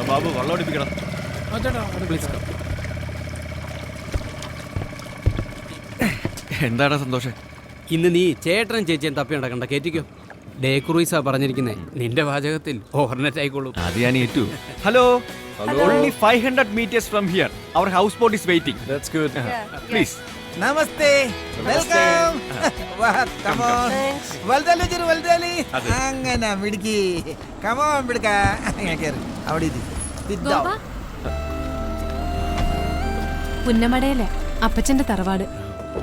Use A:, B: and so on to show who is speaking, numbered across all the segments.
A: ബാബു വെള്ളം അടിപ്പിക്കണം. എന്താടാ സന്തോഷം?
B: ഇന്ന് നീ ചേട്ടനും ചേച്ചിയും തപ്പി നടക്കണ്ട, കേറ്റിക്കോ. ഡേ ക്രൂയിസാ പറഞ്ഞിരിക്കുന്നേ, നിന്റെ വാചകത്തിൽ ഓവർനെറ്റ് ആയിക്കോളൂ.
A: അത് ഞാൻ ഏറ്റു. Hello, only 500 meters from here. Our houseboat is waiting.
C: That's good.
A: Please.
D: Namaste, welcome. Come on, വൽദലി ജിരു വൽദലി. അങ്ങനെ മിടുക്കി, കം ഓൺ മിടുക്ക. കേറ് അവിടെ ഇരി.
E: പുന്നമടയിലെ അപ്പച്ചന്റെ തറവാട്.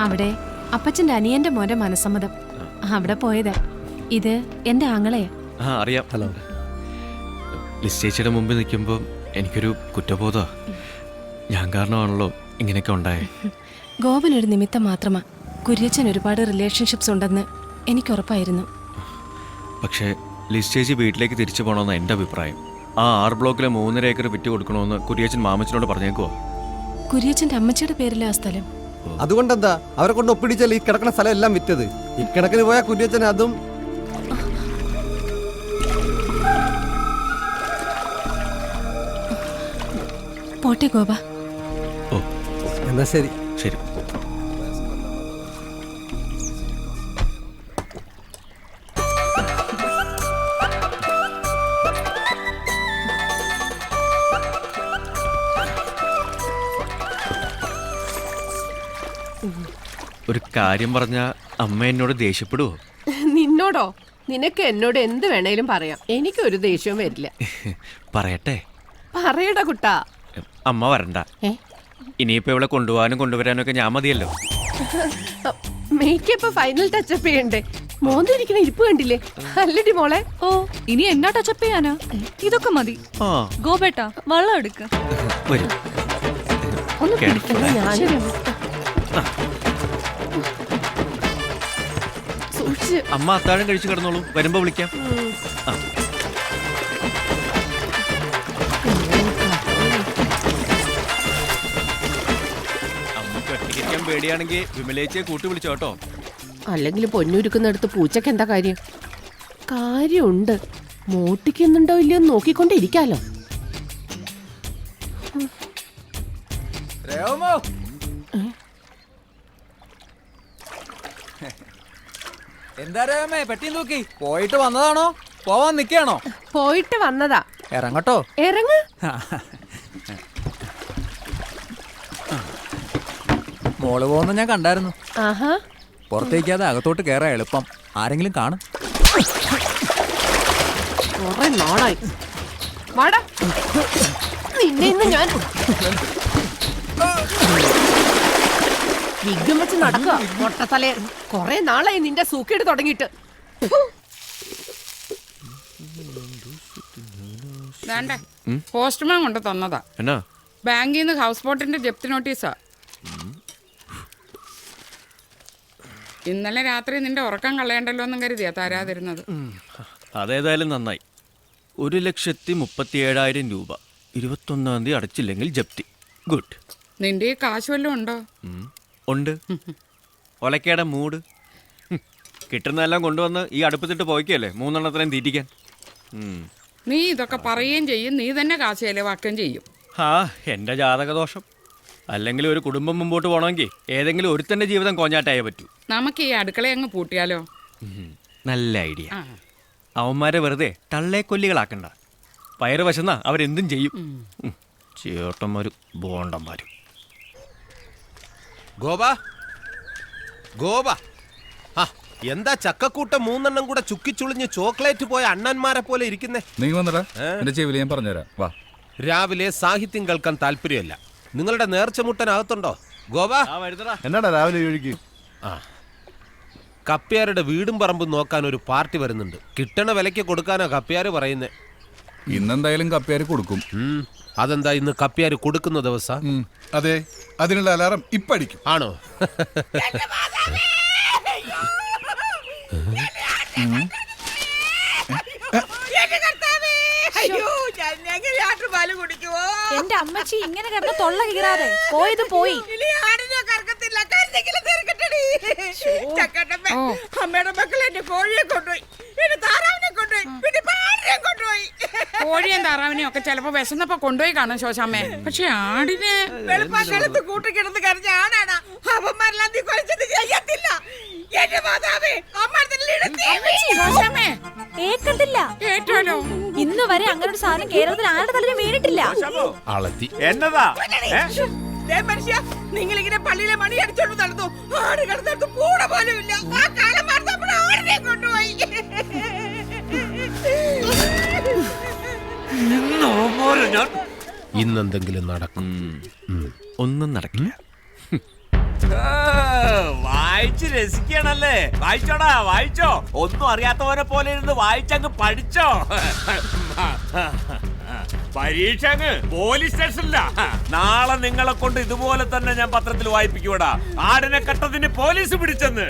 E: അവിടെ അപ്പച്ചന്റെ അനിയന്റെ മോന്റെ മനസ്സമ്മതം. അവിടെ പോയതാ. ഇത് എന്റെ ആങ്ങളെയാ.
A: അറിയാം. ഹലോ. ലിസ് ചേച്ചിയുടെ മുമ്പിൽ നിൽക്കുമ്പോൾ എനിക്കൊരു കുറ്റബോധ. ഞാൻ കാരണമാണല്ലോ ഇങ്ങനെയൊക്കെ ഉണ്ടായേ.
E: ഗോപൻ ഒരു നിമിത്തം മാത്രമാ. കുര്യച്ചൻ ഒരുപാട് റിലേഷൻഷിപ്സ് ഉണ്ടെന്ന് എനിക്ക് ഉറപ്പായിരുന്നു.
A: പക്ഷേ ലിസ് ചേച്ചി വീട്ടിലേക്ക് തിരിച്ചു പോകണമെന്ന് എൻ്റെ അഭിപ്രായം. ആ 6 ബ്ലോക്കിലെ 3.5 ഏക്കർ വിറ്റ് കൊടുക്കണമെന്ന് കുര്യച്ചൻ മാമച്ചനോട് പറഞ്ഞേക്കുവോ?
E: കുര്യച്ചന്റെ അമ്മച്ചിയുടെ പേരിലെ ആ സ്ഥലം.
C: അതുകൊണ്ടെന്താ അവരെ കൊണ്ട് ഒപ്പിടിച്ചാൽ ഈ കിടക്കുന്ന സ്ഥലം എല്ലാം വിറ്റത്. ഇക്കണക്കിന് പോയ കുര്യച്ചൻ അതും.
E: പോട്ടെ ഗോപ.
A: ഓ
C: എന്നാ ശരി.
A: ശരി. ഒരു കാര്യം പറഞ്ഞ അമ്മ എന്നോട് ദേഷ്യപ്പെടുവോ?
F: നിന്നോടോ? നിനക്ക് എന്നോട് എന്ത് വേണേലും പറയാം, എനിക്കൊരു ദേഷ്യവും വരില്ല.
A: പറയട്ടെ?
F: പറയടാ കുട്ടാ.
A: അമ്മ വരണ്ട. ഇനിയിപ്പോ ഇവിടെ കൊണ്ടുപോകാനും കൊണ്ടുവരാനും ഒക്കെ ഞാൻ മതിയല്ലോ.
F: മേക്കപ്പ് ഫൈനൽ ടച്ചപ്പ് ചെയ്യണ്ടേ? മോന്തിരിക്കണ ഇരിപ്പ് കണ്ടില്ലേ? അല്ലടി മോളെ.
G: ഓ, ഇനി എന്നാ ടച്ചപ്പ് ചെയ്യാനാ? ഇതൊക്കെ മതി. ഗോപേട്ടാ, വെള്ളം എടുക്ക.
A: വരും.
F: ഒന്ന് പിടിക്കണ ഞാൻ. സൂക്ഷിച്ച്.
A: അമ്മ അത്താഴം കഴിച്ചു കിടന്നോളൂ, വരുമ്പോ വിളിക്കാം. അമ്മക്ക് ഒറ്റയ്ക്കാൻ പേടിയാണെങ്കിൽ വിമലേച്ചിയെ കൂട്ടി വിളിച്ചോട്ടോ.
F: അല്ലെങ്കിൽ പൊന്നുരുക്കുന്നിടത്ത് പൂച്ചക്ക് എന്താ കാര്യം? കാര്യമുണ്ട്. മോട്ടിക്കുന്നുണ്ടോ ഇല്ലയോ നോക്കിക്കൊണ്ടിരിക്കാലോ.
D: എന്താ രേമേ പെട്ടി നോക്കി? പോയിട്ട് വന്നതാണോ പോവാൻ നിക്കാണോ?
F: പോയിട്ട് വന്നതാ.
D: ഇറങ്ങട്ടോ.
F: ഇറങ്ങ്.
D: മോള് പോകുന്ന ഞാൻ കണ്ടായിരുന്നു.
F: ആഹാ.
D: പുറത്തേക്കാതെ അകത്തോട്ട് കേറാ എളുപ്പം. ആരെങ്കിലും കാണും.
F: കുറെ നാളായി. വാടാ, നിന്നെ ഇന്ന് ഞാൻ വിഗ്ഗം വെച്ച് നടക്കുക. മൊട്ടത്തലേ, കുറെ നാളായി നിന്റെ സൂക്കേട് തുടങ്ങിയിട്ട്.
H: വേണ്ടേ, പോസ്റ്റ്മാൻ കൊണ്ട് തന്നതാ.
A: എന്നാ?
H: ബാങ്കിൽ നിന്ന് ഹൗസ് ബോട്ടിന്റെ ജപ്തി നോട്ടീസാ. ഇന്നലെ രാത്രി നിന്റെ ഉറക്കം കളയണ്ടല്ലോ എന്നും കരുതിയാ തരാതിരുന്നത്.
A: അതേതായാലും നന്നായി. 1,37,000 രൂപ 21-ാം തീയതി അടച്ചില്ലെങ്കിൽ ജപ്തി. ഗുഡ്.
H: നിന്റെ ഈ കാശ് വല്ലതും ഉണ്ടോ?
A: ഉണ്ട്. ഒലക്കേടെ മൂട്. കിട്ടുന്നതെല്ലാം കൊണ്ടുവന്ന് ഈ അടുപ്പത്തിട്ട് പോയിക്കല്ലേ 3 എണ്ണത്തിനെയും തീറ്റിക്കാൻ.
H: നീ ഇതൊക്കെ പറയുകയും ചെയ്യും, നീ തന്നെ കാശ് ചെലവാക്കുകയും ചെയ്യും.
A: എൻ്റെ ജാതകദോഷം. അല്ലെങ്കിൽ ഒരു കുടുംബം മുമ്പോട്ട് പോകണമെങ്കിൽ ഏതെങ്കിലും ഒരുത്തൻ്റെ ജീവിതം കോഞ്ഞാട്ടായേ പറ്റൂ.
H: നമുക്ക് ഈ അടുക്കള അങ്ങ് പൂട്ടിയാലോ?
A: നല്ല ഐഡിയ. അവന്മാരെ വെറുതെ തള്ളേക്കൊല്ലികളാക്കണ്ട. പയറ് വശന്നാ അവരെന്തും ചെയ്യും. ചേട്ടന്മാരും ബോണ്ടന്മാരും.
I: ഗോപ, ഗോപ, എന്താ ചക്കക്കൂട്ടം 3 എണ്ണം കൂടെ ചുക്കിച്ചുളിഞ്ഞ് ചോക്ലേറ്റ് പോയ അണ്ണന്മാരെ പോലെ ഇരിക്കുന്നേ?
J: നീ വന്നടാ, എന്റെ ചെവിയിൽ ഞാൻ പറഞ്ഞുതരാം. വാ.
I: രാവിലെ സാഹിത്യം കേൾക്കാൻ താല്പര്യമല്ല. നിങ്ങളുടെ നേർച്ചമുട്ടനകത്തുണ്ടോ? ഗോപ,
C: എന്നാടാ രാവിലെ ഒഴുകി?
I: കപ്പ്യാരുടെ വീടും പറമ്പും നോക്കാൻ ഒരു പാർട്ടി വരുന്നുണ്ട്. കിട്ടണ വിലയ്ക്ക് കൊടുക്കാനാ കപ്പ്യാര് പറയുന്നേ.
J: ഇന്നെന്തായാലും കപ്പ്യാര് കൊടുക്കും.
I: അതെന്താ ഇന്ന് കപ്പ്യാര് കൊടുക്കുന്ന ദിവസം?
J: അതെ, അതിനുള്ള അലാറം ഇപ്പൊ അടിക്കും.
I: ആണോ?
G: എന്റെ അമ്മച്ചി ഇങ്ങനെ കിടന്ന് തൊള്ള കീറാതെ പോയത് പോയി.
F: അമ്മയുടെ മക്കൾ എന്റെ കോഴിയെ കൊണ്ടുപോയി, എന്റെ താറാവിനെ കൊണ്ടുപോയി, പിന്നെ പാടിനെ കൊണ്ടുപോയി.
H: കോഴിയും താറാവിനെയും ഒക്കെ ചിലപ്പോ വിശന്നപ്പോ കൊണ്ടുപോയി കാണും ശോശാമ്മേ. പക്ഷെ ആടിനെ
F: വെളുപ്പാക്കാലത്ത് കൂട്ടിക്കിടന്ന് കരഞ്ഞ ആണാണ് അവന്മാരെല്ലാം നീ കൊലച്ചത് ചെയ്യത്തില്ല. എന്റെ മാതാവേ,
H: ശോശാമ്മേ
G: ഏക്കത്തില്ല.
H: കേട്ടോലോ.
G: ഇന്ന് വരെ അങ്ങനെ ഒരു സാധനം കേരളത്തിൽ ആരുടെ തലയിൽ വീണിട്ടില്ല.
I: എന്നതാ
F: മനുഷ്യ, നിങ്ങളിങ്ങനെ പള്ളിയിലെ മണി അടിച്ചോണ്ട് നടന്നു. ആട് കിടന്നിടത്ത് കൂടെ പോലും ഇല്ല. ആ കാലം മറന്നപ്പോൾ ആടിനെ കൊണ്ടുപോയി.
I: ഇന്നെന്തെങ്കിലും നടക്കും.
A: ഒന്നും നടക്കില്ല.
K: വായിച്ച് രസിക്കണല്ലേ? വായിച്ചോടാ, വായിച്ചോ. ഒന്നും അറിയാത്തവനെ പോലെ ഇരുന്ന് വായിച്ചങ്ങ് പഠിച്ചോ. പരീക്ഷ അങ്ങ് പോലീസ് സ്റ്റേഷനില്ല. നാളെ നിങ്ങളെ കൊണ്ട് ഇതുപോലെ തന്നെ ഞാൻ പത്രത്തിൽ വായിപ്പിക്കൂടാ. ആടിനെ കട്ടതിന് പോലീസ് പിടിച്ചെന്ന്.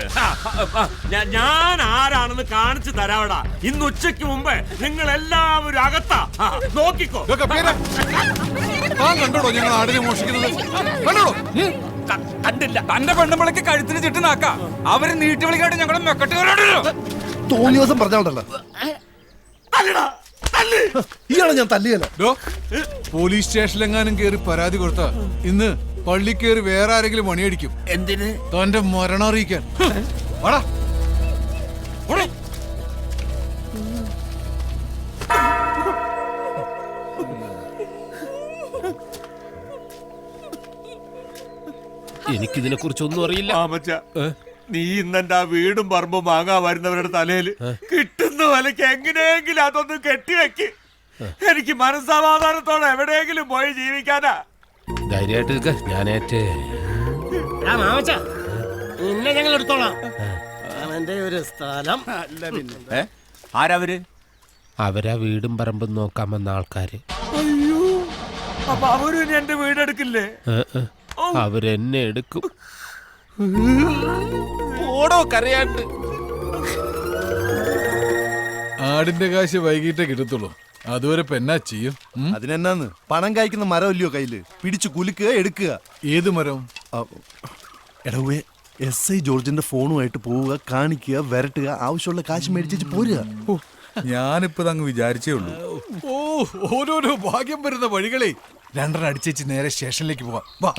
K: ഞാൻ ആരാണെന്ന് കാണിച്ചു തരാവടാ. ഇന്ന് ഉച്ചയ്ക്ക് മുമ്പ് നിങ്ങൾ എല്ലാവരും അകത്താ. നോക്കിക്കോ.
J: കണ്ടോടോ ഞങ്ങൾ ആടിനെ മോഷിക്കുന്നത്? കണ്ടോടോ?
K: കണ്ടില്ല.
J: തന്റെ പെണ്ണുമ്പളക്ക് കഴുത്തിന് ചുറ്റും നാക്ക. അവര് നീട്ടി വിളിക്കാണ്ട് ഞങ്ങളുടെ മെക്കട്ടുകാരോടല്ലോ.
C: തോന്നി ദിവസം പറഞ്ഞോണ്ടല്ലോ ഇയാളെ ഞാൻ തല്ലിയല്ലോ.
J: പോലീസ് സ്റ്റേഷനിലെങ്ങാനും കേറി പരാതി കൊടുത്ത ഇന്ന് പള്ളി കയറി വേറെ ആരെങ്കിലും മണിയടിക്കും.
K: എന്തിന്?
J: തന്റെ മരണം അറിയിക്കാൻ. വാടാ.
I: എനിക്കിതിനെ കുറിച്ചൊന്നും അറിയില്ല.
K: നീ ഇന്നെന്റെ ആ വീടും പറമ്പും വാങ്ങാൻ വരുന്നവരുടെ തലയില് കിട്ടുന്ന വിലക്ക് എങ്ങനെയെങ്കിലും അതൊന്ന് കെട്ടിവെക്ക്. എനിക്ക് മനസ്സമാധാനത്തോടെ എവിടെയെങ്കിലും പോയി ജീവിക്കാനാ.
I: ധൈര്യമായിട്ട് ഞാനേറ്റേ.
K: നിന്നെ ഞങ്ങൾ എടുത്തോളാം. അവന്റെ ഒരു സ്ഥലം. ആരവര്?
I: അവരാ വീടും പറമ്പും നോക്കാൻ വന്ന ആൾക്കാര്.
K: അയ്യോ, അപ്പൊ അവരും ഇനി എന്റെ വീടെടുക്കില്ലേ?
I: അവരെന്നെ എടുക്കും. ഓടോ കരയാണ്ട്.
J: ആടിന്റെ കാശ് വൈകിട്ടേ കിട്ടത്തുള്ളൂ. അതുവരെ പെന്നാ ചെയ്യും.
C: അതിനെന്നാന്ന് പണം കായ്ക്കുന്ന മരം ഇല്ലയോ കയ്യില്? പിടിച്ചു കുലുക്കുക, എടുക്കുക.
J: ഏത് മരം?
C: എടവേ SI ജോർജിന്റെ ഫോണുമായിട്ട് പോവുക, കാണിക്കുക, വരട്ടുക, ആവശ്യമുള്ള കാശ് മേടിച്ചു പോരുക.
J: ഞാനിപ്പോ അങ്ങ് വിചാരിച്ചേ ഉള്ളൂ. ഓരോരോ ഭാഗ്യം വരുന്ന വഴികളെ. രണ്ടെണ്ണം അടിച്ചേച്ച് നേരെ സ്റ്റേഷനിലേക്ക് പോവാം. വാ.